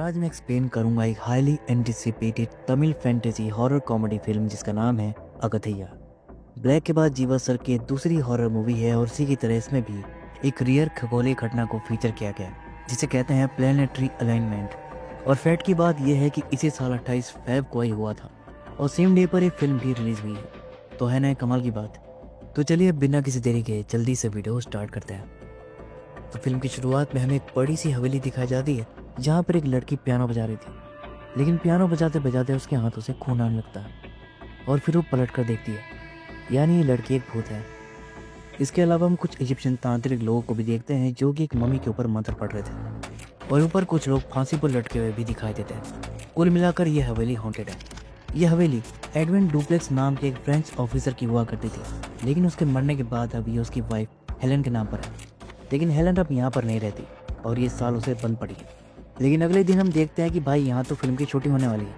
आज मैं एक्सप्लेन करूंगा एक highly anticipated Tamil fantasy horror comedy film जिसका नाम है अगथैया। ब्लैक के बाद जीवा सर की दूसरी हॉरर मूवी है और इसी की तरह इसमें भी एक रियर खगोलीय घटना को फीचर किया गया जिसे कहते हैं प्लेनेटरी अलाइनमेंट। और फैक्ट की बात यह है कि इसी साल 28 फेब को ही हुआ था और सेम डे पर एक फिल्म भी रिलीज हुई है। तो है ना कमाल की बात। तो चलिए बिना किसी देरी के जल्दी से वीडियो स्टार्ट करते हैं। तो फिल्म की शुरुआत में हमें एक बड़ी सी हवेली दिखाई जाती है जहाँ पर एक लड़की पियानो बजा रही थी, लेकिन पियानो बजाते बजाते उसके हाथों से खून आने लगता है और फिर वो पलट कर देखती है, यानी ये लड़की एक भूत है। इसके अलावा हम कुछ इजिप्शियन तांत्रिक लोगों को भी देखते हैं जो कि एक मम्मी के ऊपर मंत्र पढ़ रहे थे और ऊपर कुछ लोग फांसी पर लटके हुए भी दिखाई देते हैं। कुल मिलाकर यह हवेली हॉन्टेड है। यह हवेली एडविन डुप्लेक्स नाम के एक फ्रेंच ऑफिसर की हुआ करती थी, लेकिन उसके मरने के बाद अब ये उसकी वाइफ हेलन के नाम पर है। लेकिन हेलन अब यहाँ पर नहीं रहती और ये साल उसे बंद पड़ी है। लेकिन अगले दिन हम देखते हैं कि भाई यहाँ तो फिल्म की शूटिंग होने वाली है।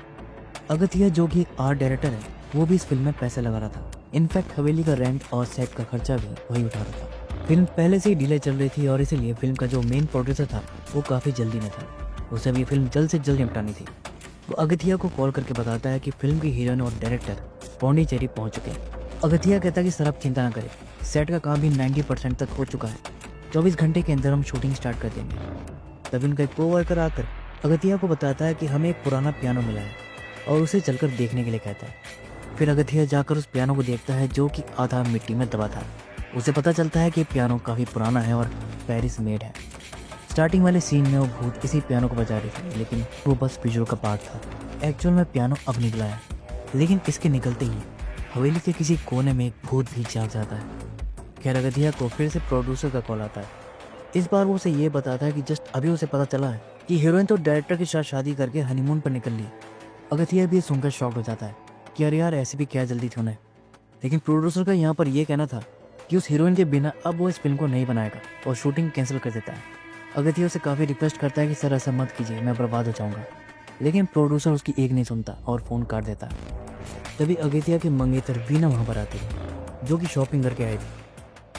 अगथिया जो कि एक आर्ट डायरेक्टर है वो भी इस फिल्म में पैसे लगा रहा था। इनफैक्ट हवेली का रेंट और सेट का खर्चा भी वही उठा रहा था। फिल्म पहले से ही डिले चल रही थी और इसीलिए फिल्म का जो मेन प्रोड्यूसर था वो काफ़ी जल्दी में था। उसे अब ये फिल्म जल्द से जल्द निपटानी थी। वो अगथिया को कॉल करके बताता है कि फिल्म की हीरोइन और डायरेक्टर पौंडीचेरी पहुँच चुके हैं। अगथिया कहता है कि सर आप चिंता ना करें, सेट का काम भी 90% तक हो चुका है, 24 घंटे के अंदर हम शूटिंग स्टार्ट कर देंगे। तभी उनका एक कोवर्कर आकर अगथिया को बताता है कि हमें एक पुराना पियानो मिला है और उसे चलकर देखने के लिए कहता है। फिर अगथिया जाकर उस पियानो को देखता है जो कि आधा मिट्टी में दबा था। उसे पता चलता है कि पियानो काफ़ी पुराना है और पेरिस मेड है। स्टार्टिंग वाले सीन में वो भूत इसी पियानो को बजा रही थी, लेकिन वो बस विजुअल का पार्ट था। एक्चुअल में पियानो अब निकला है, लेकिन इसके निकलते ही हवेली के किसी कोने में एक भूत भी जाग जाता है। खैर अगथिया को फिर से प्रोड्यूसर का कॉल आता है। इस बार वो उसे ये बताता है कि जस्ट अभी उसे पता चला है कि हीरोइन तो डायरेक्टर के साथ शादी करके हनीमून पर निकल ली। अगथिया भी सुनकर शॉक हो जाता है कि अरे यार ऐसी भी क्या जल्दी थी उन्हें। लेकिन प्रोड्यूसर का यहाँ पर यह कहना था कि उस हीरोइन के बिना अब वो इस फिल्म को नहीं बनाएगा और शूटिंग कैंसिल कर देता है। अगथिया उसे काफ़ी रिक्वेस्ट करता है कि सर ऐसा मत कीजिए, मैं बर्बाद हो जाऊँगा। लेकिन प्रोड्यूसर उसकी एक नहीं सुनता और फ़ोन काट देता है। तभी अगथिया के मंगेतर वीना वहाँ पर आती है जो कि शॉपिंग करके आई थी।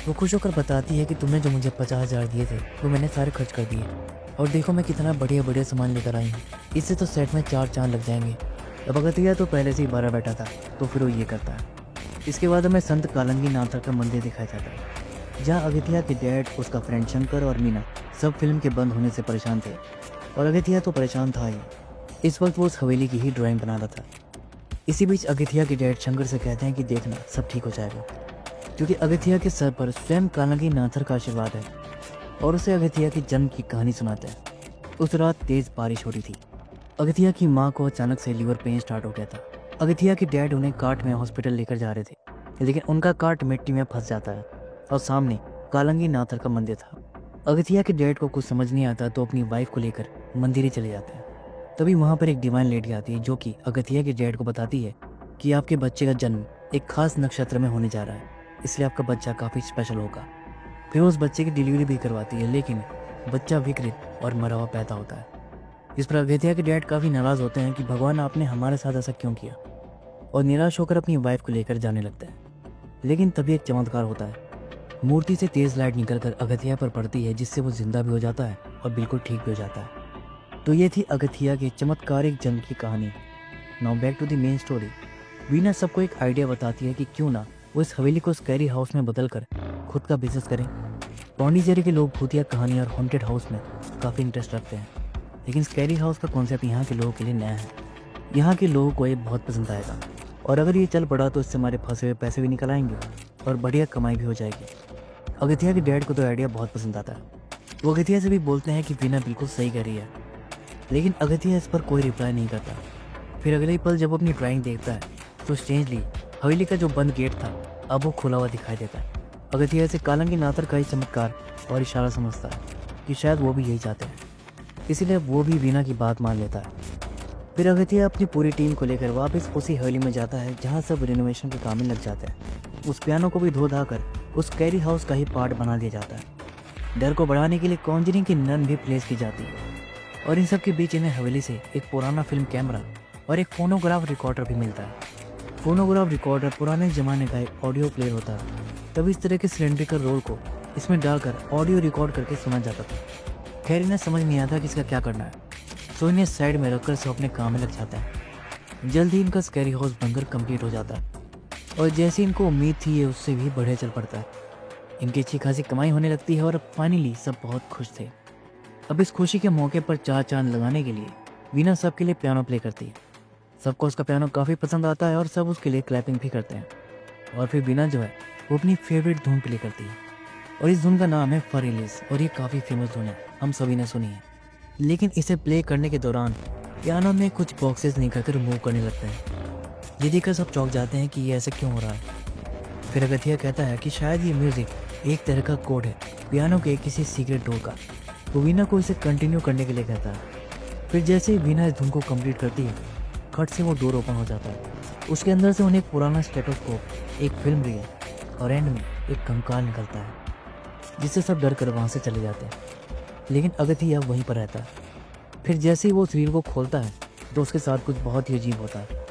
वो खुश होकर बताती है कि तुमने जो मुझे 50,000 दिए थे वो मैंने सारे खर्च कर दिए और देखो मैं कितना बढ़िया बढ़िया सामान लेकर आई हूँ, इससे तो सेट में 4 चांद लग जाएंगे। अब अगथिया तो पहले से ही बारह बैठा था तो फिर वो ये करता है। इसके बाद हमें संत कालंगी नाथर का मंदिर दिखाया जाता है जहाँ अगथिया के डैड, उसका फ्रेंड शंकर और मीना सब फिल्म के बंद होने से परेशान थे और अगथिया तो परेशान था ही। इस वक्त वो उस हवेली की ही ड्राइंग बना रहा था। इसी बीच अगथिया के डैड शंकर से कहते हैं कि देखना सब ठीक हो जाएगा, क्योंकि अगथिया के सर पर स्वयं कालंगी नाथर का आशीर्वाद है और उसे अगथिया के जन्म की कहानी सुनाते हैं। उस रात तेज बारिश हो रही थी। अगथिया की माँ को अचानक से लीवर पेन स्टार्ट हो गया था। अगथिया के डैड उन्हें कार्ट में हॉस्पिटल लेकर जा रहे थे, लेकिन उनका कार्ट मिट्टी में फंस जाता है और सामने कालंगी नाथर का मंदिर था। अगथिया के डैड को कुछ समझ नहीं आता तो अपनी वाइफ को लेकर मंदिर ही चले जाते हैं। तभी वहाँ पर एक डिवाइन लेडी आती है जो कि अगथिया के डैड को बताती है कि आपके बच्चे का जन्म एक खास नक्षत्र में होने जा रहा है, इसलिए आपका बच्चा काफ़ी स्पेशल होगा। फिर उस बच्चे की डिलीवरी भी करवाती है, लेकिन बच्चा विकृत और मरा हुआ पैदा होता है। इस पर अगथिया के डैड काफ़ी नाराज़ होते हैं कि भगवान आपने हमारे साथ ऐसा क्यों किया, और निराश होकर अपनी वाइफ को लेकर जाने लगते हैं। लेकिन तभी एक चमत्कार होता है। मूर्ति से तेज़ लाइट निकलकर अगथिया पर पड़ती है जिससे वो जिंदा भी हो जाता है और बिल्कुल ठीक भी हो जाता है। तो ये थी अगथिया के चमत्कारिक जन्म की कहानी। Now back to the main story. Veena सबको एक आइडिया बताती है कि क्यों ना वो इस हवेली को स्कैरी हाउस में बदलकर खुद का बिजनेस करें। पौंडीचेरी के लोग भूतिया कहानी और हॉन्टेड हाउस में काफ़ी इंटरेस्ट रखते हैं, लेकिन स्कैरी हाउस का कॉन्सेप्ट यहाँ के लोगों के लिए नया है। यहाँ के लोगों को ये बहुत पसंद आएगा और अगर ये चल पड़ा तो इससे हमारे फंसे हुए पैसे भी निकल आएंगे और बढ़िया कमाई भी हो जाएगी। अगथिया के डैड को तो आइडिया बहुत पसंद आता है। वो अगथिया से भी बोलते हैं कि वीना बिल्कुल सही कर रही है, लेकिन अगथिया इस पर कोई रिप्लाई नहीं करता। फिर अगले ही पल जब वो अपनी ड्राइंग देखता है तो स्ट्रेंजली हवेली का जो बंद गेट था अब वो खुला हुआ दिखाई देता है। अगथिया से कालंगी नाथर का ही चमत्कार और इशारा समझता है कि शायद वो भी यही चाहते हैं, इसीलिए वो भी वीना की बात मान लेता है। फिर अगथिया अपनी पूरी टीम को लेकर वापस उसी हवेली में जाता है जहाँ सब रिनोवेशन के काम में लग जाते हैं। उस पियानो को भी धो धाकर उस कैरी हाउस का ही पार्ट बना दिया जाता है। डर को बढ़ाने के लिए कॉन्जरिंग की नन भी प्लेस की जाती है और इन सब के बीच इन्हें हवेली से एक पुराना फिल्म कैमरा और एक फोनोग्राफ रिकॉर्डर भी मिलता है। फोनोग्राफ रिकॉर्डर पुराने ज़माने का एक ऑडियो प्लेयर होता है। तब इस तरह के सिलेंड्रिकल रोल को इसमें डालकर ऑडियो रिकॉर्ड करके सुना जाता था। खैर इन्हें समझ नहीं आता कि इसका क्या करना है। तो इन्हें साइड में रखकर सब अपने काम में लग जाता है। जल्द ही इनका स्कैरी हाउस बनकर कंप्लीट हो जाता है और जैसी इनको उम्मीद थी ये उससे भी बढ़िया चल पड़ता है। इनकी अच्छी खासी कमाई होने लगती है और अब फाइनली सब बहुत खुश थे। अब इस खुशी के मौके पर चार चांद लगाने के लिए वीना सबके लिए पियानो प्ले करती है। सबको उसका पियानो काफ़ी पसंद आता है और सब उसके लिए क्लैपिंग भी करते हैं। और फिर वीना जो है वो अपनी फेवरेट धुन प्ले करती है और इस धुन का नाम है फॉर रिलीज और ये काफ़ी फेमस धुन है, हम सभी ने सुनी है। लेकिन इसे प्ले करने के दौरान पियानो में कुछ बॉक्सेस निकल कर मूव करने लगते हैं। ये देखकर सब चौंक जाते हैं कि ये ऐसे क्यों हो रहा है। फिर अगथिया कहता है कि शायद ये म्यूज़िक एक तरह का कोड है पियानो के किसी सीक्रेट डोर का। वो वीना को इसे कंटिन्यू करने के लिए कहता है। फिर जैसे ही वीना इस धुन को कंप्लीट करती है खट से वो डोर ओपन हो जाता है। उसके अंदर से उन्हें एक पुराना स्टेटोस्कोप, एक फिल्म रील और एंड में एक कंकाल निकलता है, जिससे सब डर कर वहाँ से चले जाते हैं। लेकिन अगथिया वहीं पर रहता है। फिर जैसे ही वो उस रील को खोलता है तो उसके साथ कुछ बहुत ही अजीब होता है।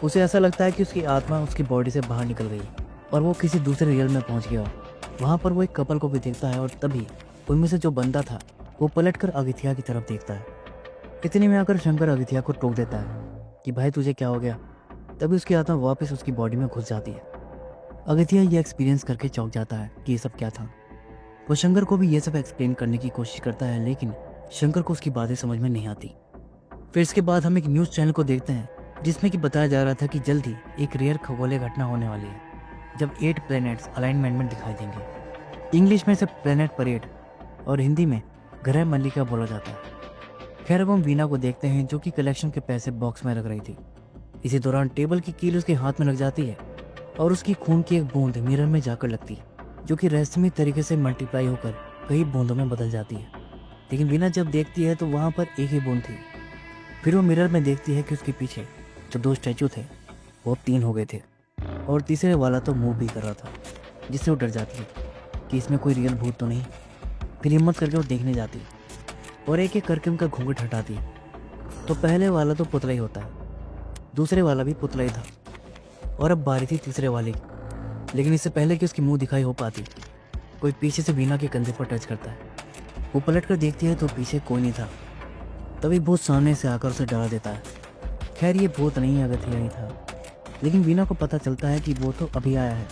उसे ऐसा लगता है कि उसकी आत्मा उसकी बॉडी से बाहर निकल गई और वो किसी दूसरे रियल में पहुंच गया। वहाँ पर वो एक कपल को भी देखता है और तभी उनमें से जो बंदा था वो पलट कर अगथिया की तरफ देखता है। इतने में आकर शंकर अगथिया को टोक देता है कि भाई तुझे क्या हो गया। तभी उसकी आत्मा वापस उसकी बॉडी में घुस जाती है। अगथिया ये एक्सपीरियंस करके चौंक जाता है कि ये सब क्या था। वो शंकर को भी ये सब एक्सप्लेन करने की कोशिश करता है लेकिन शंकर को उसकी बातें समझ में नहीं आती। फिर इसके बाद हम एक न्यूज़ चैनल को देखते हैं जिसमें कि बताया जा रहा था कि जल्द ही एक रेयर खगोलीय घटना होने वाली है जब 8 प्लैनेट्स अलाइनमेंट में दिखाई देंगे। इंग्लिश में इसे प्लैनेट परेड और हिंदी में ग्रह मल्लिका बोला जाता है। खैर अब हम वीना को देखते हैं जो कि कलेक्शन के पैसे बॉक्स में रख रही थी। इसी दौरान टेबल की कील उसके हाथ में लग जाती है और उसकी खून की एक बूंद मिरर में जाकर लगती है जो कि रहस्यमय तरीके से मल्टीप्लाई होकर कई बूंदों में बदल जाती है। लेकिन वीना जब देखती है तो वहाँ पर एक ही बूंद थी। फिर वो मिरर में देखती है कि उसके पीछे जो 2 स्टैचू थे वो अब 3 हो गए थे और तीसरे वाला तो मूव भी कर रहा था, जिससे वो डर जाती है कि इसमें कोई रियल भूत तो नहीं। फिर हिम्मत करके वो देखने जाती है और एक एक करके उनका घूंघट हटाती है। तो पहले वाला तो पुतला ही होता है, दूसरे वाला भी पुतला ही था और अब बारी थी तीसरे वाले की। लेकिन इससे पहले कि उसकी मुंह दिखाई हो पाती कोई पीछे से वीना के कंधे पर टच करता है। वो पलट कर देखती है तो पीछे कोई नहीं था। तभी भूत सामने से आकर उसे डरा देता है। खैर ये भूत नहीं अगथिया ही था, लेकिन वीना को पता चलता है कि वो तो अभी आया है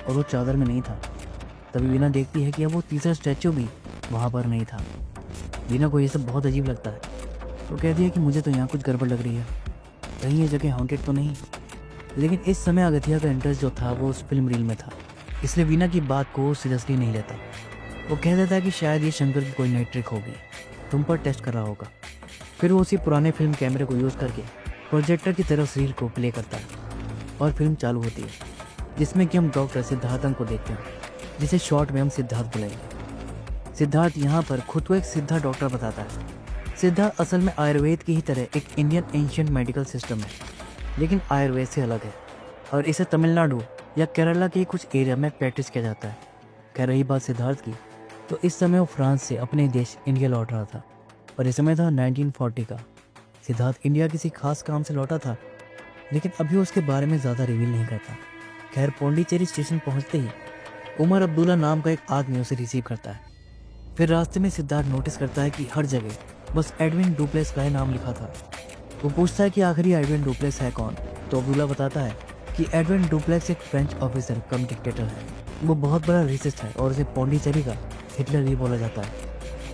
और वो चादर में नहीं था। तभी वीना देखती है कि अब वो तीसरा स्टैचू भी वहाँ पर नहीं था। वीना को ये सब बहुत अजीब लगता है। वो कहती है कि मुझे तो यहाँ कुछ गड़बड़ लग रही है, कहीं ये जगह हॉन्टेड तो नहीं। लेकिन इस समय अगथिया का इंटरेस्ट जो था वो उस फिल्म रील में था, इसलिए वीना की बात को सीरियसली नहीं लेता। वो कह देता है कि शायद ये शंकर की कोई नई ट्रिक होगी, तुम पर टेस्ट कर रहा होगा। फिर वो उसी पुराने फिल्म कैमरे को यूज़ करके प्रोजेक्टर की तरफ रील को प्ले करता है और फिल्म चालू होती है जिसमें कि हम डॉक्टर सिद्धार्थन को देखते हैं, जिसे शॉर्ट में हम सिद्धार्थ बुलाएंगे। सिद्धार्थ यहाँ पर खुद को एक सिद्धा डॉक्टर बताता है। सिद्धार्थ असल में आयुर्वेद की ही तरह एक इंडियन एंशिएंट मेडिकल सिस्टम है, लेकिन आयुर्वेद से अलग है और इसे तमिलनाडु या केरला के कुछ एरिया में प्रैक्टिस किया जाता है। कह रही बात सिद्धार्थ की, तो इस समय वो फ्रांस से अपने देश इंडिया लौट रहा था और इस समय था 1940 का। सिद्धार्थ इंडिया किसी खास काम से लौटा था, लेकिन अभी उसके बारे में ज़्यादा रिवील नहीं करता। खैर पौंडीचेरी स्टेशन पहुंचते ही उमर अब्दुल्ला नाम का एक आदमी उसे रिसीव करता है। फिर रास्ते में सिद्धार्थ नोटिस करता है कि हर जगह बस एडविन डुप्लेस का ही नाम लिखा था। वो पूछता है कि आखिरी एडविन डुप्लेस है कौन, तो अब्दुल्ला बताता है कि एडविन डुप्लेस एक फ्रेंच ऑफिसर कम डिक्टेटर है। वो बहुत बड़ा रेसिस्ट है और उसे पौंडीचेरी का हिटलर भी बोला जाता है।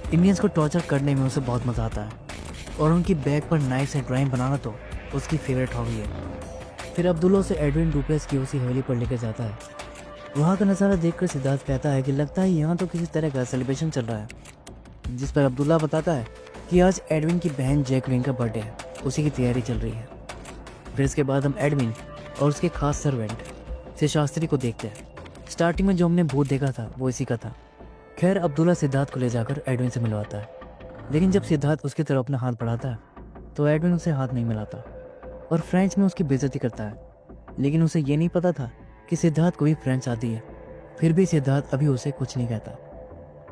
इंडियंस को टॉर्चर करने में उसे बहुत मज़ा आता है और उनकी बैग पर नाइफ से ड्राइंग बनाना तो उसकी फेवरेट हॉबी है। फिर अब्दुल्ला उसे एडविन डुप्लेस की उसी हवेली पर लेकर जाता है। वहाँ का नज़ारा देखकर सिद्धार्थ कहता है कि लगता है यहाँ तो किसी तरह का सेलिब्रेशन चल रहा है, जिस पर अब्दुल्ला बताता है कि आज एडविन की बहन जैकलिन का बर्थडे है, उसी की तैयारी चल रही है। फिर इसके बाद हम एडविन और उसके खास सर्वेंट से शास्त्री को देखते हैं। स्टार्टिंग में जो हमने भूत देखा था वो इसी का था। खैर अब्दुल्ला सिद्धार्थ को ले जाकर एडविन से मिलवाता है, लेकिन जब सिद्धार्थ उसकी तरफ अपना हाथ बढ़ाता है तो एडविन उसे हाथ नहीं मिलाता और फ्रेंच में उसकी बेइज्जती करता है। लेकिन उसे ये नहीं पता था कि सिद्धार्थ को भी फ्रेंच आती है। फिर भी सिद्धार्थ अभी उसे कुछ नहीं कहता।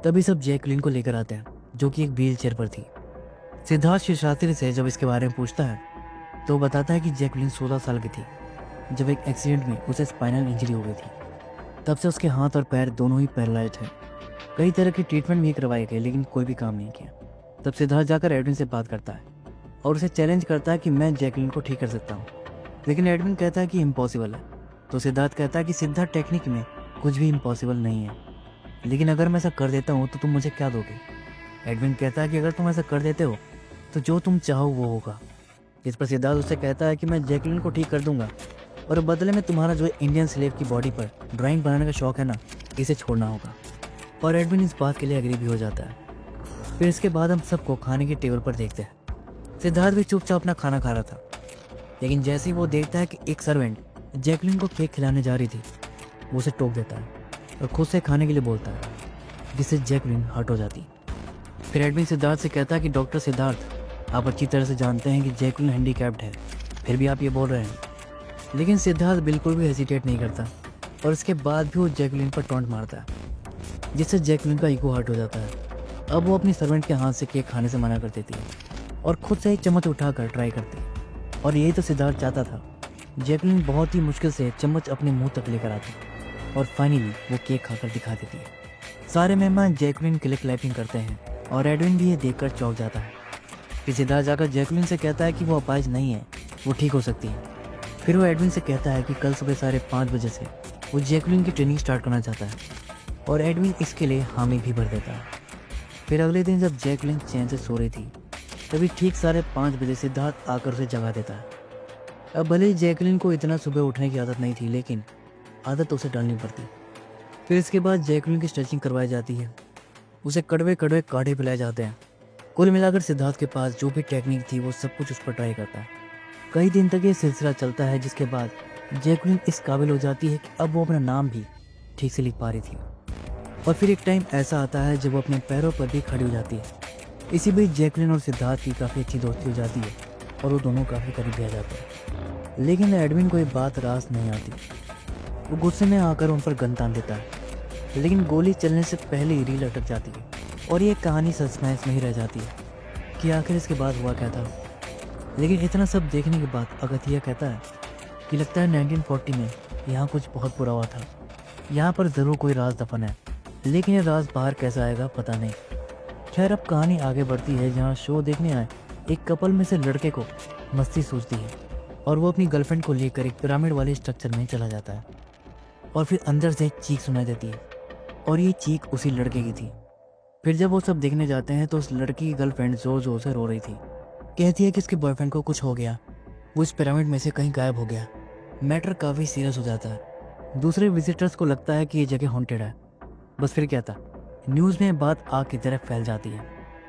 तभी सब जैकलिन को लेकर आते हैं जो कि एक व्हील चेयर पर थी। सिद्धार्थ शास्त्री से जब इसके बारे में पूछता है तो वो बताता है कि जैकलिन 16 साल की थी जब एक एक्सीडेंट में उसे स्पाइनल इंजरी हो गई थी। तब से उसके हाथ और पैर दोनों ही पैरालाइज थे। कई तरह के ट्रीटमेंट भी करवाए गए लेकिन कोई भी काम नहीं किया। तब सिद्धार्थ जाकर एडविन से बात करता है और उसे चैलेंज करता है कि मैं जैकलिन को ठीक कर सकता हूँ। लेकिन एडविन कहता है कि इम्पॉसिबल है। तो सिद्धार्थ कहता है कि सिद्धार्थ टेक्निक में कुछ भी इम्पॉसिबल नहीं है, लेकिन अगर मैं ऐसा कर देता हूँ तो तुम मुझे क्या दोगे? एडविन कहता है कि अगर तुम ऐसा कर देते हो तो जो तुम चाहो वो होगा। जिस पर सिद्धार्थ उससे कहता है कि मैं जैकलिन को ठीक कर दूंगा और बदले में तुम्हारा जो इंडियन स्लेव की बॉडी पर ड्राइंग बनाने का शौक है ना, इसे छोड़ना होगा। और एडविन इस बात के लिए एग्री भी हो जाता है। फिर इसके बाद हम सबको खाने की टेबल पर देखते हैं। सिद्धार्थ भी चुपचाप अपना खाना खा रहा था, लेकिन जैसे ही वो देखता है कि एक सर्वेंट जैकलिन को केक खिलाने जा रही थी, वो उसे टोक देता है और खुद से खाने के लिए बोलता है, जिससे जैकलिन हर्ट हो जाती। फिर एडविन सिद्धार्थ से कहता है कि डॉक्टर सिद्धार्थ, आप अच्छी तरह से जानते हैं कि जैकलिन हैंडीकैप्ड है, फिर भी आप ये बोल रहे हैं। लेकिन सिद्धार्थ बिल्कुल भी हेजिटेट नहीं करता और इसके बाद भी वो जैकलिन पर टॉन्ट मारता है, जिससे जैकलिन का ईगो हर्ट हो जाता है। अब वो अपनी सर्वेंट के हाथ से केक खाने से मना कर देती है और खुद से एक चम्मच उठाकर ट्राई करती है। और यही तो सिद्धार्थ चाहता था। जैकलिन बहुत ही मुश्किल से चम्मच अपने मुंह तक लेकर आती और फाइनली वो केक खाकर दिखा देती है। सारे मेहमान जैकलिन के लिए क्लैपिंग करते हैं और एडविन भी ये देखकर चौंक जाता है। फिर सिद्धार्थ जाकर जैकलिन से कहता है कि वो अपाहिज नहीं है, वो ठीक हो सकती है। फिर वो एडविन से कहता है कि कल सुबह 5:30 बजे से वो जैकलिन की ट्रेनिंग स्टार्ट करना चाहता है और एडविन इसके लिए हामी भी भर देता है। फिर अगले दिन जब जैकलिन चैन से सो रही थी, तभी ठीक 5:30 बजे सिद्धार्थ आकर उसे जगा देता है। अब भले ही जैकलिन को इतना सुबह उठने की आदत नहीं थी, लेकिन आदत उसे डालनी पड़ती। फिर इसके बाद जैकलिन की स्ट्रेचिंग करवाई जाती है, उसे कड़वे कड़वे काढ़े पिलाए जाते हैं। कुल मिलाकर सिद्धार्थ के पास जो भी टेक्निक थी वो सब कुछ उस पर ट्राई करता है। कई दिन तक ये सिलसिला चलता है, जिसके बाद जैकलिन इस काबिल हो जाती है कि अब वो अपना नाम भी ठीक से लिख पा रही थी। और फिर एक टाइम ऐसा आता है जब वो अपने पैरों पर भी खड़ी हो जाती है। इसी बीच जैकलिन और सिद्धार्थ की काफ़ी अच्छी दोस्ती हो जाती है और वो दोनों काफ़ी करीब आ जाते हैं। लेकिन एडविन को ये बात रास नहीं आती। वो गुस्से में आकर उन पर गन तान देता है, लेकिन गोली चलने से पहले ही रील अटक जाती है और ये कहानी सस्पेंस में ही रह जाती है कि आखिर इसके बाद हुआ क्या था। लेकिन इतना सब देखने के बाद अगथिया कहता है कि लगता है 1940 में यहाँ कुछ बहुत बुरा हुआ था। यहाँ पर ज़रूर कोई राज दफन है, लेकिन ये राज बाहर कैसा आएगा पता नहीं। खैर, अब कहानी आगे बढ़ती है, जहाँ शो देखने आए एक कपल में से लड़के को मस्ती सूझती है और वो अपनी गर्लफ्रेंड को लेकर एक पिरामिड वाले स्ट्रक्चर में चला जाता है। और फिर अंदर से एक चीख सुनाई देती है और ये चीख उसी लड़के की थी। फिर जब वो सब देखने जाते हैं तो उस लड़की की गर्लफ्रेंड जोर जोर से रो रही थी। कहती है कि उसके बॉयफ्रेंड को कुछ हो गया, वो इस पिरामिड में से कहीं गायब हो गया। मैटर काफ़ी सीरियस हो जाता है। दूसरे विजिटर्स को लगता है कि ये जगह हॉन्टेड है। बस फिर क्या था, न्यूज़ में बात आग की तरफ फैल जाती है,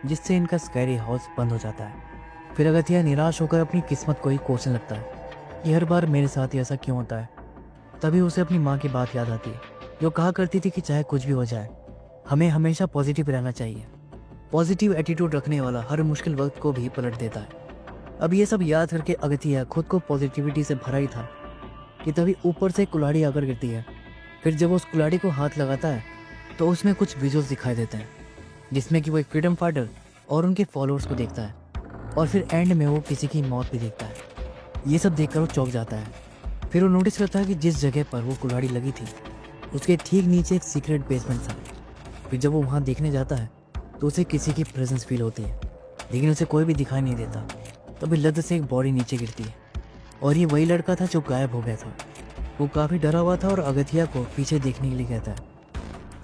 जिससे इनका स्कैरी हाउस बंद हो जाता है। फिर अगथिया निराश होकर अपनी किस्मत को ही कोसने लगता है कि हर बार मेरे साथ ही ऐसा क्यों होता है। तभी उसे अपनी माँ की बात याद आती है, जो कहा करती थी कि चाहे कुछ भी हो जाए, हमें हमेशा पॉजिटिव रहना चाहिए। पॉजिटिव एटीट्यूड रखने वाला हर मुश्किल वक्त को भी पलट देता है। अब ये सब याद करके अगथिया खुद को पॉजिटिविटी से भरा ही था कि तभी ऊपर से कुल्हाड़ी आकर गिरती है। फिर जब वो उस कुल्हाड़ी को हाथ लगाता है तो उसमें कुछ विजुअल्स दिखाई देते हैं, जिसमें कि वो एक फ्रीडम फाइटर और उनके फॉलोअर्स को देखता है और फिर एंड में वो किसी की मौत भी देखता है। ये सब देखकर वो चौंक जाता है। फिर वो नोटिस करता है कि जिस जगह पर वो कुल्हाड़ी लगी थी उसके ठीक नीचे एक सीक्रेट बेसमेंट था। फिर जब वो वहाँ देखने जाता है तो उसे किसी की प्रेजेंस फील होती है, लेकिन उसे कोई भी दिखाई नहीं देता। तभी लद से एक बॉडी नीचे गिरती है और ये वही लड़का था जो गायब हो गया था। वो काफ़ी डरा हुआ था और अगथिया को पीछे देखने के लिए कहता है।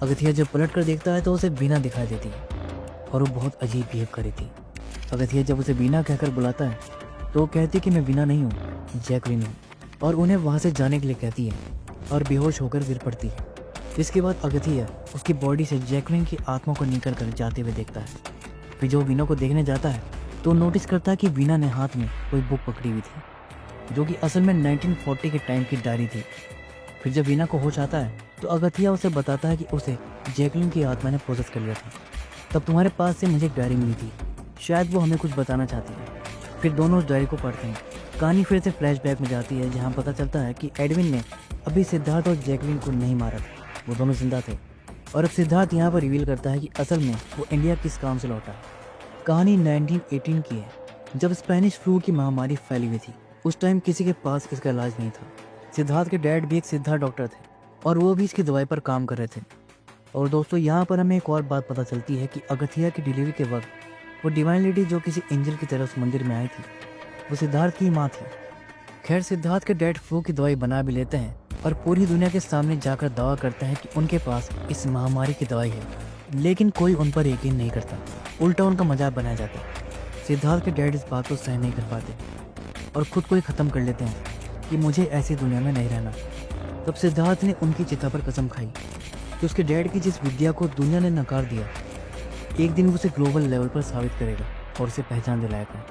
अगथिया जब पलट कर देखता है तो उसे बीना दिखाई देती है और वो बहुत अजीब बिहेव करी थी। अगथिया जब उसे बीना कहकर बुलाता है तो वो कहती है कि मैं बीना नहीं हूँ, जैकलिन हूँ, और उन्हें वहाँ से जाने के लिए कहती है और बेहोश होकर गिर पड़ती है। इसके बाद अगथिया उसकी बॉडी से जैकलिन की आत्मा को निकल कर जाते हुए देखता है। फिर जो वीना को देखने जाता है तो नोटिस करता है कि वीना ने हाथ में कोई बुक पकड़ी हुई थी, जो कि असल में 1940 के टाइम की डायरी थी। फिर जब वीना को होश आता है तो अगथिया उसे बताता है कि उसे जैकलिन की आत्मा ने प्रोसेस कर लिया था। तब तुम्हारे पास से मुझे एक डायरी मिली थी, शायद वो हमें कुछ बताना चाहती है। फिर दोनों उस डायरी को पढ़ते हैं। कहानी फिर से फ्लैशबैक में जाती है, जहाँ पता चलता है कि एडविन ने अभी सिद्धार्थ और जैकलिन को नहीं मारा था, वो दोनों जिंदा थे। और अब सिद्धार्थ यहाँ पर रिवील करता है कि असल में वो इंडिया किस काम से लौटा है। कहानी 1918 की है, जब स्पेनिश फ्लू की महामारी फैली हुई थी। उस टाइम किसी के पास इसका इलाज नहीं था। सिद्धार्थ के डैड भी एक सिद्धार्थ डॉक्टर थे और वो भी इसकी दवाई पर काम कर रहे थे। और दोस्तों, यहाँ पर हमें एक और बात पता चलती है कि अगथिया की डिलीवरी के वक्त वो डिवाइन लेडी जो किसी एंजल की तरह उस मंदिर में आई थी, वो सिद्धार्थ की माँ थी। खैर, सिद्धार्थ के डैड फ्लू की दवाई बना भी लेते हैं और पूरी दुनिया के सामने जाकर दावा करते हैं कि उनके पास इस महामारी की दवाई है, लेकिन कोई उन पर यकीन नहीं करता। उल्टा उनका मजाक बनाया जाता है। सिद्धार्थ के डैड इस बात को सहन नहीं कर पाते और खुद को ही ख़त्म कर लेते हैं कि मुझे ऐसी दुनिया में नहीं रहना। तब सिद्धार्थ ने उनकी चिता पर कसम खाई कि उसके डैड की जिस विद्या को दुनिया ने नकार दिया, एक दिन वो उसे ग्लोबल लेवल पर साबित करेगा और उसे पहचान दिलाएगा।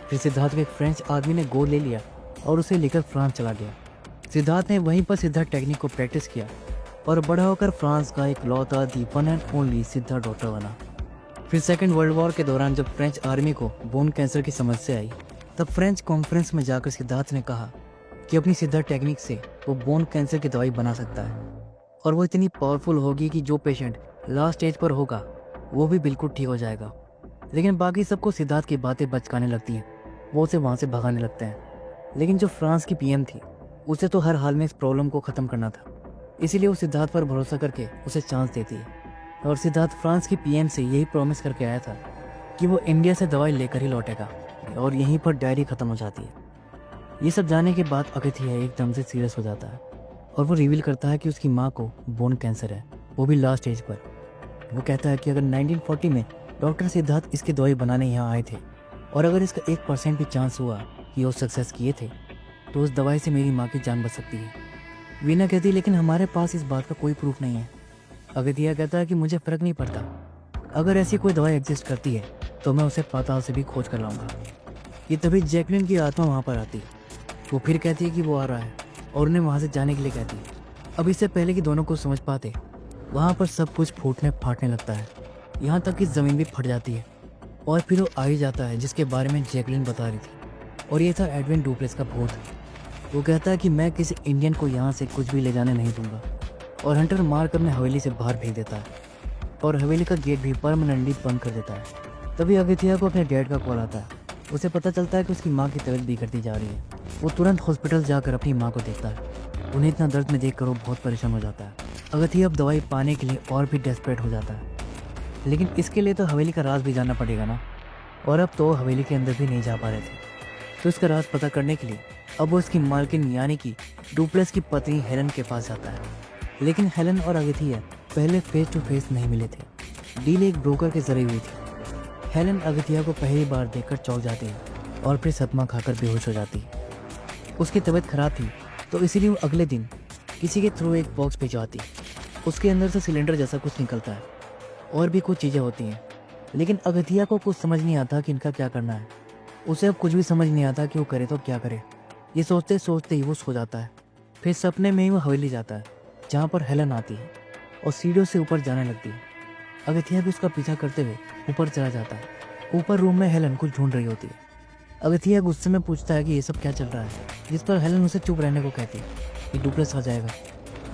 फिर सिद्धार्थ को एक फ्रेंच आदमी ने गोद ले लिया और उसे लेकर फ्रांस चला गया। सिद्धार्थ ने वहीं पर सिद्धार्थ टेक्निक को प्रैक्टिस किया और बड़ा होकर फ्रांस का एक लौता the one and only Siddharth doctor बना। फिर सेकेंड वर्ल्ड वॉर के दौरान जब फ्रेंच आर्मी को बोन कैंसर की समस्या आई, तब फ्रेंच कॉन्फ्रेंस में जाकर सिद्धार्थ ने कहा कि अपनी सिद्धार्थ टेक्निक से वो बोन कैंसर की दवाई बना सकता है और वो इतनी पावरफुल होगी कि जो पेशेंट लास्ट स्टेज पर होगा वो भी बिल्कुल ठीक हो जाएगा। लेकिन बाकी सबको सिद्धार्थ की बातें बचकाने लगती हैं, वो उसे वहाँ से भगाने लगते हैं। लेकिन जो फ्रांस की पीएम थी, उसे तो हर हाल में इस प्रॉब्लम को ख़त्म करना था, इसीलिए वो सिद्धार्थ पर भरोसा करके उसे चांस देती है। और सिद्धार्थ फ्रांस की पीएम से यही प्रॉमिस करके आया था कि वो इंडिया से दवाई लेकर ही लौटेगा और यहीं पर डायरी ख़त्म हो जाती है। ये सब जानने के बाद अगथिया एकदम से सीरियस हो जाता है और वो रिवील करता है कि उसकी माँ को बोन कैंसर है, वो भी लास्ट स्टेज पर। वो कहता है कि अगर 1940 में डॉक्टर सिद्धार्थ इसकी दवाई बनाने यहाँ आए थे और अगर इसका 1% भी चांस हुआ कि वो सक्सेस किए थे, तो उस दवाई से मेरी माँ की जान बच सकती है। वीना कहती, लेकिन हमारे पास इस बात का कोई प्रूफ नहीं है। अगथिया कहता है कि मुझे फ़र्क नहीं पड़ता, अगर ऐसी कोई दवाई एग्जिस्ट करती है तो मैं उसे पाताल से भी खोज कर लाऊंगा। ये तभी जैकलिन की आत्मा वहाँ पर आती है। वो फिर कहती है कि वो आ रहा है और उन्हें वहाँ से जाने के लिए कहती है। अब इससे पहले कि दोनों को समझ पाते, वहाँ पर सब कुछ फूटने फाटने लगता है, यहाँ तक कि ज़मीन भी फट जाती है। और फिर वो आ ही जाता है जिसके बारे में जैकलिन बता रही थी, और ये था एडविन डुप्लेस का भूत। वो कहता है कि मैं किसी इंडियन को यहाँ से कुछ भी ले जाने नहीं दूंगा, और हंटर मार कर उन्हें हवेली से बाहर भेज देता है और हवेली का गेट भी परमानेंटली बंद कर देता है। तभी अगथिया को अपने डैड का कॉल आता है। उसे पता चलता है कि उसकी माँ की तबीयत बिगड़ती जा रही है। वो तुरंत हॉस्पिटल जाकर अपनी माँ को देखता है। उन्हें इतना दर्द में देखकर वो बहुत परेशान हो जाता है। अगथिया अब दवाई पाने के लिए और भी डेस्परेट हो जाता है, लेकिन इसके लिए तो हवेली का राज भी जानना पड़ेगा ना, और अब तो हवेली के अंदर भी नहीं जा पा रहे थे। तो इसका राज पता करने के लिए अब वो इसकी मालकिन यानी कि डुप्लेस की पत्नी हेलन के पास जाता है। लेकिन हेलन और अगथिया पहले फेस टू फेस नहीं मिले थे, डील एक ब्रोकर के जरिए हुई थी। हेलन अगथिया को पहली बार देखकर चौंक जाती है और फिर सदमा खाकर बेहोश हो जाती है। उसकी तबीयत खराब थी, तो इसीलिए वो अगले दिन किसी के थ्रू एक बॉक्स भिजवाती। उसके अंदर से सिलेंडर जैसा कुछ निकलता है और भी कुछ चीज़ें होती हैं, लेकिन अगथिया को कुछ समझ नहीं आता कि इनका क्या करना है। उसे अब कुछ भी समझ नहीं आता कि वो करे तो क्या करे। ये सोचते सोचते ही वो सो जाता है। फिर सपने में ही वो हवेली जाता है जहाँ पर हेलन आती है और सीढ़ियों से ऊपर जाने लगती है। अगथिया भी उसका पीछा करते हुए ऊपर चला जाता है। ऊपर रूम में हेलन कुछ ढूंढ रही होती है। अगथिया गुस्से में पूछता है कि ये सब क्या चल रहा है, जिस पर हेलन उसे चुप रहने को कहती है कि डुप्लेस आ जाएगा,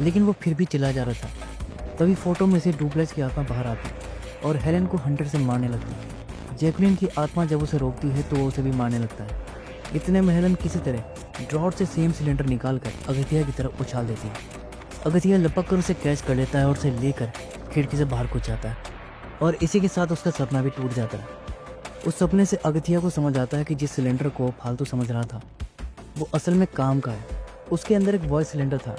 लेकिन वो फिर भी चिल्ला जा रहा था। तभी फोटो में से डुप्लेस की आत्मा बाहर आती और हेलन को हंटर से मारने लगती है। जैकलिन की आत्मा जब उसे रोकती है तो वो उसे भी मारने लगता है। इतने में हेलन किसी तरह ड्रॉट से सेम सिलेंडर निकाल कर अगथिया की तरफ उछाल देती है। अगथिया लपक कर उसे कैच कर लेता है और उसे लेकर खिड़की से बाहर कूद जाता है, और इसी के साथ उसका सपना भी टूट जाता है। उस सपने से अगथिया को समझ आता है कि जिस सिलेंडर को फालतू समझ रहा था वो असल में काम का है। उसके अंदर एक वॉइस सिलेंडर था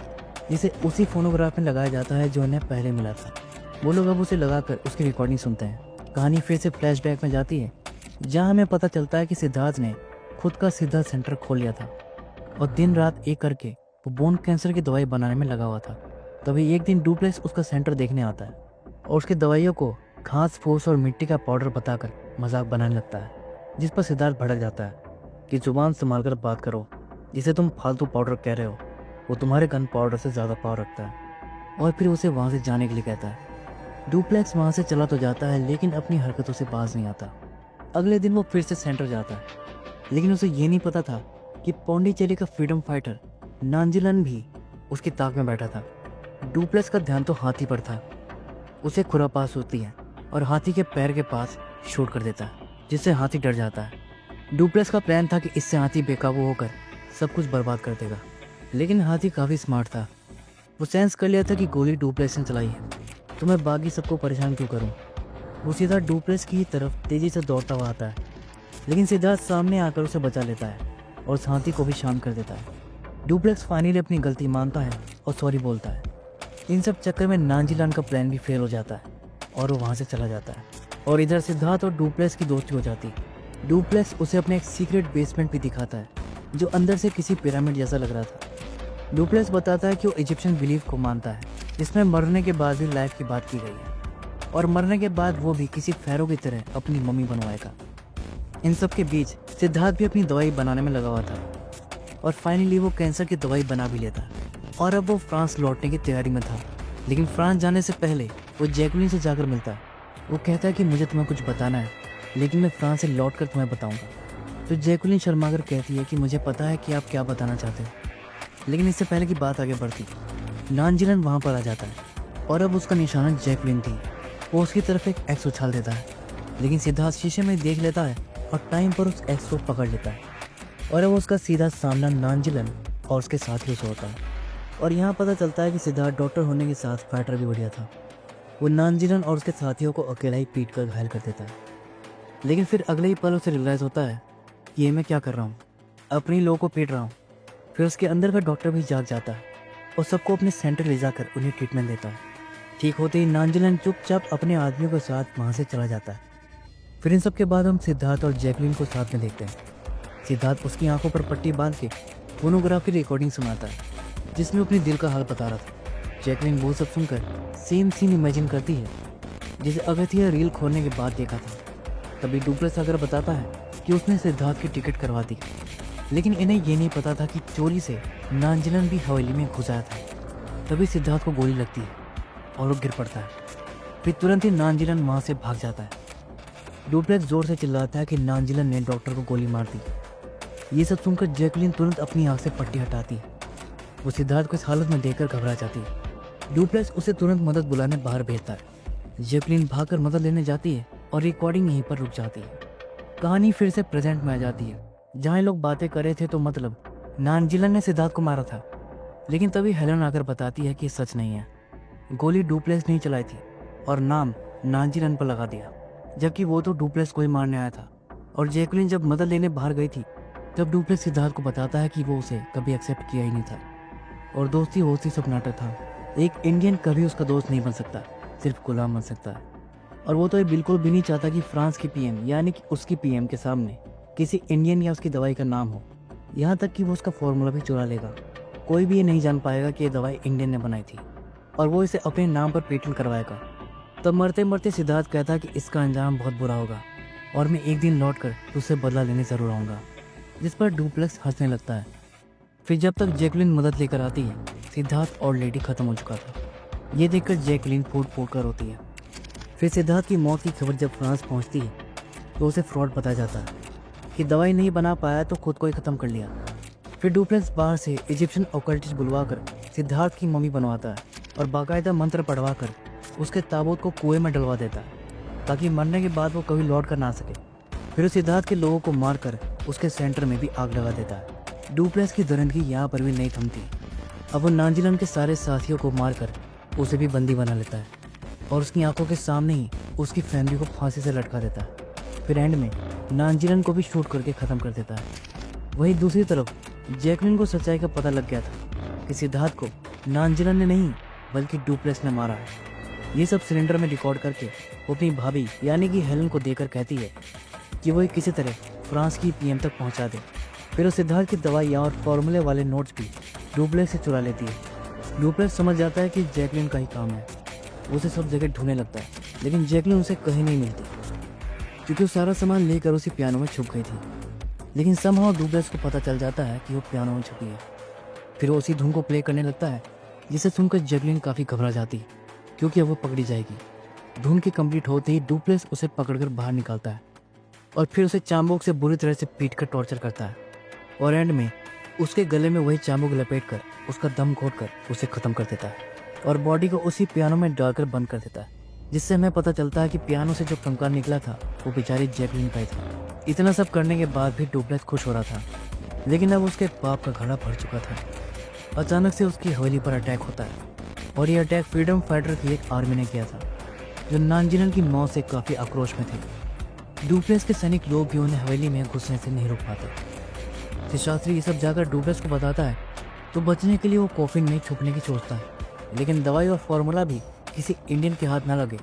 जिसे उसी फोनोग्राफ में लगाया जाता है जो उन्हें पहले मिला था। वो लोग अब उसे लगाकर उसकी रिकॉर्डिंग सुनते हैं। कहानी फिर से फ्लैशबैक में जाती है, जहाँ हमें पता चलता है कि सिद्धार्थ ने खुद का सिद्धार्थ सेंटर खोल लिया था और दिन रात एक करके वो बोन कैंसर की दवाई बनाने में लगा हुआ था। तभी एक दिन डुप्लेस उसका सेंटर देखने आता है और उसकी दवाइयों को घास फूस और मिट्टी का पाउडर बताकर मजाक बनाने लगता है, जिस पर सिद्धार्थ भड़क जाता है कि जुबान संभाल कर बात करो, जिसे तुम फालतू पाउडर कह रहे हो वो तुम्हारे गन पाउडर से ज़्यादा पावर रखता है। और फिर उसे वहाँ से जाने के लिए कहता है। डुप्लेक्स वहाँ से चला तो जाता है, लेकिन अपनी हरकतों से बाज नहीं आता। अगले दिन वो फिर से सेंटर जाता है, लेकिन उसे ये नहीं पता था कि पौंडीचेरी का फ्रीडम फाइटर नांजिलन भी उसकी ताक में बैठा था। डुप्लेक्स का ध्यान तो हाथी पर था। उसे खुरापास होती है और हाथी के पैर के पास शूट कर देता है, जिससे हाथी डर जाता है। डुप्लेक्स का प्लान था कि इससे हाथी बेकाबू होकर सब कुछ बर्बाद कर देगा, लेकिन हाथी काफ़ी स्मार्ट था। वो सेंस कर लिया था कि गोली डुप्लेक्स ने चलाई है, तो मैं बाकी सबको परेशान क्यों करूं। वो सीधा डुप्लेक्स की तरफ तेजी से दौड़ता हुआ आता है, लेकिन सिद्धार्थ सामने आकर उसे बचा लेता है और साथी को भी शांत कर देता है। डुप्लेक्स फाइनली अपनी गलती मानता है और सॉरी बोलता है। इन सब चक्कर में नांजीलान का प्लान भी फेल हो जाता है और वो वहाँ से चला जाता है। और इधर सिद्धार्थ और डुप्लेक्स की दोस्ती हो जाती है। डुप्लेक्स उसे अपने एक सीक्रेट बेसमेंट भी दिखाता है जो अंदर से किसी पिरामिड जैसा लग रहा था। डुप्लेक्स बताता है कि वो इजिप्शियन बिलीफ को मानता है जिसमें मरने के बाद भी लाइफ की बात की गई है और मरने के बाद वो भी किसी फैरो की तरह अपनी मम्मी बनवाएगा। इन सब के बीच सिद्धार्थ भी अपनी दवाई बनाने में लगा हुआ था और फाइनली वो कैंसर की दवाई बना भी लेता और अब वो फ्रांस लौटने की तैयारी में था। लेकिन फ्रांस जाने से पहले वो जैकलिन से जाकर मिलता है। वो कहता है कि मुझे तुम्हें कुछ बताना है, लेकिन मैं फ्रांस से लौट कर तुम्हें बताऊंगा। तो जैकलिन शर्माकर कहती है कि मुझे पता है कि आप क्या बताना चाहते हो। लेकिन इससे पहले की बात आगे बढ़ती, नांजीलन वहाँ पर आ जाता है और अब उसका निशाना जैकलिन थी। वो उसकी तरफ एक एक्स उछाल देता है, लेकिन सिद्धार्थ शीशे में देख लेता है और टाइम पर उस एक्स को पकड़ लेता है और अब उसका सीधा सामना नांजीलन और उसके साथियों से होता है। और यहाँ पता चलता है कि सिद्धार्थ डॉक्टर होने के साथ फाइटर भी बढ़िया था। वो नांजीलन और उसके साथियों को अकेला ही पीट कर घायल कर देता है। लेकिन फिर अगले ही पल उसे रियलाइज़ होता है कि ये मैं क्या कर रहा हूँ, अपने लोगों को पीट रहा हूँ। फिर उसके अंदर का डॉक्टर भी जाग जाता है और सबको अपने सेंटर ले जाकर उन्हें ट्रीटमेंट देता है। ठीक होते ही नांजीलन चुपचाप अपने आदमियों के साथ वहाँ से चला जाता है। फिर इन सब के बाद हम सिद्धार्थ और जैकलिन को साथ में देखते हैं। सिद्धार्थ उसकी आंखों पर पट्टी बांध के फोनोग्राफ की रिकॉर्डिंग सुनाता है जिसमें अपने दिल का हाल बता रहा था। जैकलिन वो सब सुनकर सेम सीन इमेजिन करती है जिसे अगथिया रील खोलने के बाद देखा था। तभी डुप्लेक्स आकर बताता है कि उसने सिद्धार्थ की टिकट करवा दी, लेकिन इन्हें ये नहीं पता था कि चोरी से नांजीलन भी हवेली में घुस आया था। तभी सिद्धार्थ को गोली लगती है और वो गिर पड़ता है। फिर तुरंत ही नांजीलन वहाँ से भाग जाता है। डुप्लेक्स जोर से चिल्लाता है कि नांजीलन ने डॉक्टर को गोली मार दी। ये सब सुनकर जैकलिन तुरंत अपनी आँख से पट्टी हटाती है। वो सिद्धार्थ को इस हालत में देखकर घबरा जाती है। डुप्लेक्स उसे तुरंत मदद बुलाने बाहर भेजता है। जैकलिन भागकर मदद लेने जाती है और रिकॉर्डिंग यहीं पर रुक जाती है। कहानी फिर से प्रेजेंट में आ जाती है जहाँ लोग बातें कर रहे थे तो मतलब नांजीलन ने सिद्धार्थ को मारा था। लेकिन तभी हेलन आकर बताती है कि सच नहीं है, गोली डुप्लेक्स नहीं चलाई थी और नाम नांजीलन पर लगा दिया, जबकि वो तो डुप्लेक्स को ही मारने आया था। और जैकलिन जब मदद लेने बाहर गई थी तब डुप्लेक्स सिद्धार्थ को बताता है कि वो उसे कभी एक्सेप्ट किया ही नहीं था और दोस्ती वोस्ती सब नाटक था। एक इंडियन कभी उसका दोस्त नहीं बन सकता, सिर्फ गुलाम बन सकता है। और वो तो ये बिल्कुल भी नहीं चाहता कि फ्रांस की पीएम यानी कि उसकी पीएम के सामने किसी इंडियन या उसकी दवाई का नाम हो। यहाँ तक कि वो उसका फॉर्मूला भी चुरा लेगा। कोई भी ये नहीं जान पाएगा कि ये दवाई इंडियन ने बनाई थी और वो इसे अपने नाम पर पेटेंट करवाएगा। तब मरते मरते सिद्धार्थ कहता है कि इसका अंजाम बहुत बुरा होगा और मैं एक दिन लौट कर तुझसे बदला लेने ज़रूर आऊँगा, जिस पर डुप्लेक्स हंसने लगता है। फिर जब तक जैकलिन मदद लेकर आती है, सिद्धार्थ ऑलरेडी ख़त्म हो चुका था। ये देखकर जैकलिन फूट फूट कर रोती है। फिर सिद्धार्थ की मौत की खबर जब फ्रांस पहुंचती है तो उसे फ्रॉड बताया जाता है कि दवाई नहीं बना पाया तो खुद को ही ख़त्म कर लिया। फिर डुप्लेक्स बाहर से इजिप्शियन ऑकल्टिस्ट बुलवा कर सिद्धार्थ की मम्मी बनवाता है और बाकायदा मंत्र पढ़वा कर उसके ताबूत को कुएं में डलवा देता है ताकि मरने के बाद वो कभी लौट कर ना सके। फिर सिद्धार्थ के लोगों को मारकर उसके सेंटर में भी आग लगा देता है। डुप्लेक्स की दरिंदगी यहाँ पर भी नहीं थमती। अब वो नांजीलन के सारे साथियों को मारकर उसे भी बंदी बना लेता है और उसकी आंखों के सामने ही उसकी फैमिली को फांसी से लटका देता है। फिर एंड में नांजीलन को भी शूट करके ख़त्म कर देता है। वहीं दूसरी तरफ जैकलिन को सच्चाई का पता लग गया था कि सिद्धार्थ को नांजीलन ने नहीं बल्कि डुप्लेक्स ने मारा है। ये सब सिलेंडर में रिकॉर्ड करके वो अपनी भाभी यानी कि हेलन को देकर कहती है कि वो किसी तरह फ्रांस की पीएम तक पहुंचा दे। फिर वो सिद्धार्थ की दवाइयाँ और फॉर्मूले वाले नोट्स भी डुप्लेक्स से चुरा लेती है। डुप्लेक्स समझ जाता है कि जैकलिन का ही काम है। वो उसे सब जगह ढूंढने लगता है, लेकिन जैकलिन उसे कहीं नहीं मिलती क्योंकि वो सारा सामान लेकर उसी पियानो में छुप गई थी। लेकिन समहाउ डुप्लेक्स को पता चल जाता है कि वो पियानो में छुपी है। फिर वो उसी धुन को प्ले करने लगता है, जिसे सुनकर जैकलिन काफ़ी घबरा जाती है क्योंकि अब वो पकड़ी जाएगी। धुन की कंप्लीट होते ही डुप्लेक्स उसे पकड़कर बाहर निकालता है और फिर उसे चाबुक से बुरी तरह से पीट कर टॉर्चर करता है और एंड में उसके गले में वही चाबुक लपेट कर उसका दम घोट कर उसे ख़त्म कर देता है और बॉडी को उसी पियानो में डालकर बंद कर देता है, जिससे हमें पता चलता है कि पियानो से जो कंकार निकला था वो बेचारी जैकलिन का ही था। इतना सब करने के बाद भी डुप्लेक्स खुश हो रहा था, लेकिन अब उसके पाप का घड़ा भर चुका था। अचानक से उसकी हवेली पर अटैक होता है और ये अटैक फ्रीडम फाइटर की एक आर्मी ने किया था। जो नांजीलन की मौत से काफ़ी आक्रोश में थे। डुप्लेस के सैनिक लोग भी उन्हें हवेली में घुसने से नहीं रोक पाते। शेषाद्री ये सब जाकर डुप्लेस को बताता है तो बचने के लिए वो कॉफिन में छुपने की सोचता है, लेकिन दवाई और फार्मूला भी किसी इंडियन के हाथ ना लगे,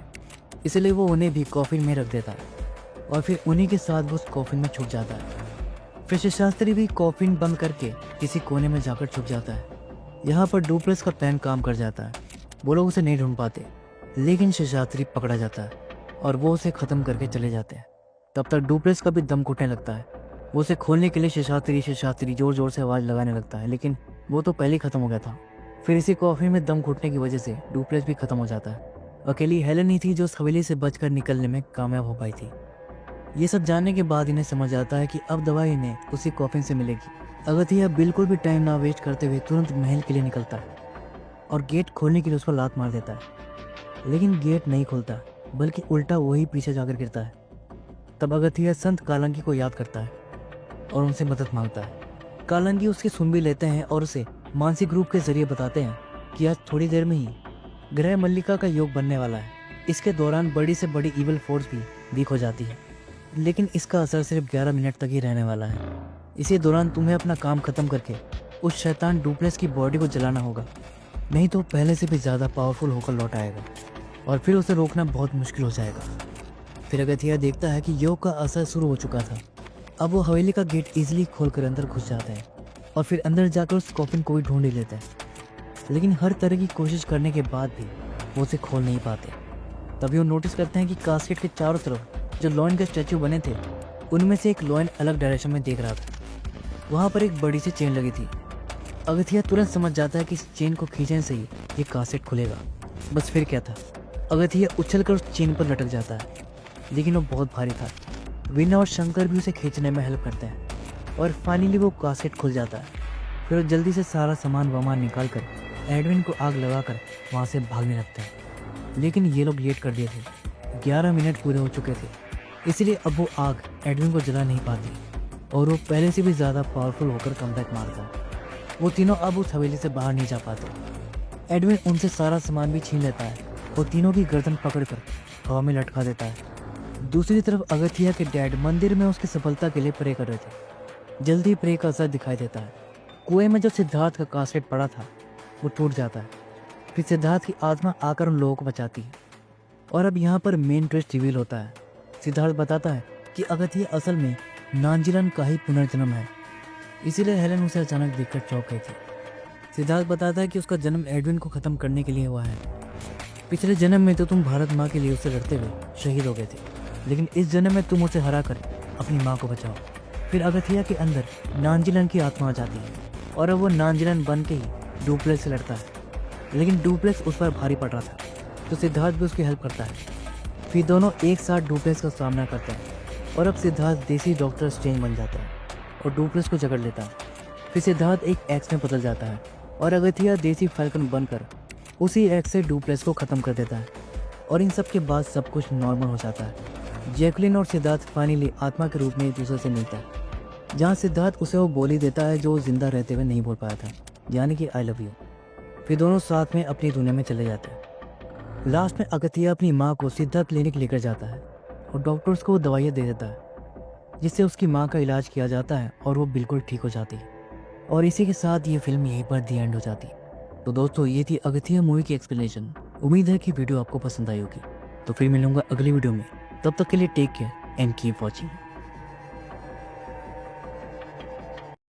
इसलिए वो उन्हें भी कॉफिन में रख देता है और फिर उन्हीं के साथ वो उस कॉफिन में छुप जाता है। फिर शेषाद्री भी कॉफिन बंद करके किसी कोने में जाकर छुप जाता है। यहाँ पर डुप्लेस का प्लान काम कर जाता है। वो लोग उसे नहीं ढूंढ पाते, लेकिन शेषाद्री पकड़ा जाता है और वो उसे ख़त्म करके चले जाते हैं। तब तक डुप्लेस का भी दम घुटने लगता है। वो उसे खोलने के लिए शेषाद्री जोर जोर से आवाज़ लगाने लगता है, लेकिन वो तो पहले ही ख़त्म हो गया था। फिर इसी कॉफी में दम घुटने की वजह से डुप्लेस भी ख़त्म हो जाता है। अकेली हेलन ही थी जो उस हवेली से बचकर निकलने में कामयाब हो पाई थी। ये सब जानने के बाद इन्हें समझ आता है कि अब दवाई इन्हें उसी कॉफिन से मिलेगी। अगथिया बिल्कुल भी टाइम ना वेस्ट करते हुए तुरंत महल के लिए निकलता है और गेट खोलने के लिए उस पर लात मार देता है, लेकिन गेट नहीं खुलता, बल्कि उल्टा वही पीछे जाकर गिरता है। तब अगथिया संत कालंगी को याद करता है और उनसे मदद मांगता है। कालंगी उसकी सुन भी लेते हैं और उसे मानसिक रूप के जरिए बताते हैं कि आज थोड़ी देर में ही ग्रह मल्लिका का योग बनने वाला है। इसके दौरान बड़ी से बड़ी इविल फोर्स भी वीक हो जाती है, लेकिन इसका असर सिर्फ 11 मिनट तक ही रहने वाला है। इसी दौरान तुम्हें अपना काम खत्म करके उस शैतान डुप्लेस की बॉडी को जलाना होगा, नहीं तो पहले से भी ज़्यादा पावरफुल होकर लौट आएगा और फिर उसे रोकना बहुत मुश्किल हो जाएगा। फिर अगथिया देखता है कि योग का असर शुरू हो चुका था। अब वो हवेली का गेट इजीली खोलकर अंदर घुस जाते हैं और फिर अंदर जाकर उस कॉफिन को भी ढूंढ ही लेते हैं, लेकिन हर तरह की कोशिश करने के बाद भी वो उसे खोल नहीं पाते। तभी वो नोटिस करते हैं कि कास्केट के चारों तरफ जो लॉयन के स्टैचू बने थे, उनमें से एक लॉयन अलग डायरेक्शन में देख रहा था। वहाँ पर एक बड़ी सी चेन लगी थी। अगथिया तुरंत समझ जाता है कि इस चेन को खींचने से ही ये कासेट खुलेगा। बस फिर क्या था, अगथिया उछलकर उस चेन पर लटक जाता है, लेकिन वो बहुत भारी था। वीना और शंकर भी उसे खींचने में हेल्प करते हैं और फाइनली वो कासेट खुल जाता है। फिर वो जल्दी से सारा सामान वामान निकाल कर एडविन को आग लगाकर वहाँ से भागने लगता है, लेकिन ये लोग लेट कर दिए थे। 11 मिनट पूरे हो चुके थे, इसलिए अब वो आग एडविन को जला नहीं पाती और वो पहले से भी ज़्यादा पावरफुल होकर कमबैक मारता है। वो तीनों अब उस हवेली से बाहर नहीं जा पाते। एडविन उनसे सारा सामान भी छीन लेता है और तीनों की गर्दन पकड़कर हवा में लटका देता है। दूसरी तरफ अगथिया के डैड मंदिर में उसकी सफलता के लिए प्रे कर रहे थे। जल्दी प्रे का असर दिखाई देता है। कुएं में जो सिद्धार्थ का कास्केट पड़ा था वो टूट जाता है। फिर सिद्धार्थ की आत्मा आकर उन लोगों को बचाती है और अब यहाँ पर मेन ट्विस्ट रिवील होता है। सिद्धार्थ बताता है कि अगथिया असल में नांजीलन का ही पुनर्जन्म है, इसीलिए हेलन उसे अचानक देखकर चौंक गई थी। सिद्धार्थ बताता है कि उसका जन्म एडविन को ख़त्म करने के लिए हुआ है। पिछले जन्म में तो तुम भारत माँ के लिए उससे लड़ते हुए शहीद हो गए थे, लेकिन इस जन्म में तुम उसे हरा कर अपनी माँ को बचाओ। फिर अगथिया के अंदर नांजीलन की आत्मा आ जाती है और अब वो नांजीलन बन के ही डुप्लेस से लड़ता है, लेकिन डुप्लेस उस पर भारी पड़ रहा था, तो सिद्धार्थ भी उसकी हेल्प करता है। फिर दोनों एक साथ डुप्लेस का सामना करते हैं और अब सिद्धार्थ देसी डॉक्टर स्ट्रेंज बन जाता है और डुप्लेस को जकड़ लेता है। फिर सिद्धार्थ एक एक्स में बदल जाता है और अगथिया देसी फाल्कन बनकर उसी एक्स से डुप्लेस को ख़त्म कर देता है और इन सब के बाद सब कुछ नॉर्मल हो जाता है। जैकलिन और सिद्धार्थ फाइनली आत्मा के रूप में एक दूसरे से मिलता है, जहाँ सिद्धार्थ उसे वो बोली देता है जो वो जिंदा रहते हुए नहीं बोल पाया था, यानी कि आई लव यू। फिर दोनों साथ में अपनी दुनिया में चले जाते हैं। लास्ट में अगथिया अपनी माँ को सिद्धार्थ क्लिनिक लेकर जाता है और डॉक्टर्स को वो दवाइयाँ दे देता है, जिससे उसकी माँ का इलाज किया जाता है और वो बिल्कुल ठीक हो जाती है। और इसी के साथ ये फिल्म यहीं पर दी एंड हो जाती है। तो दोस्तों, ये थी अगथिया मूवी की एक्सप्लेनेशन। उम्मीद है कि वीडियो आपको पसंद आई होगी। तो फिर मिलूंगा अगली वीडियो में, तब तक के लिए take care and keep watching.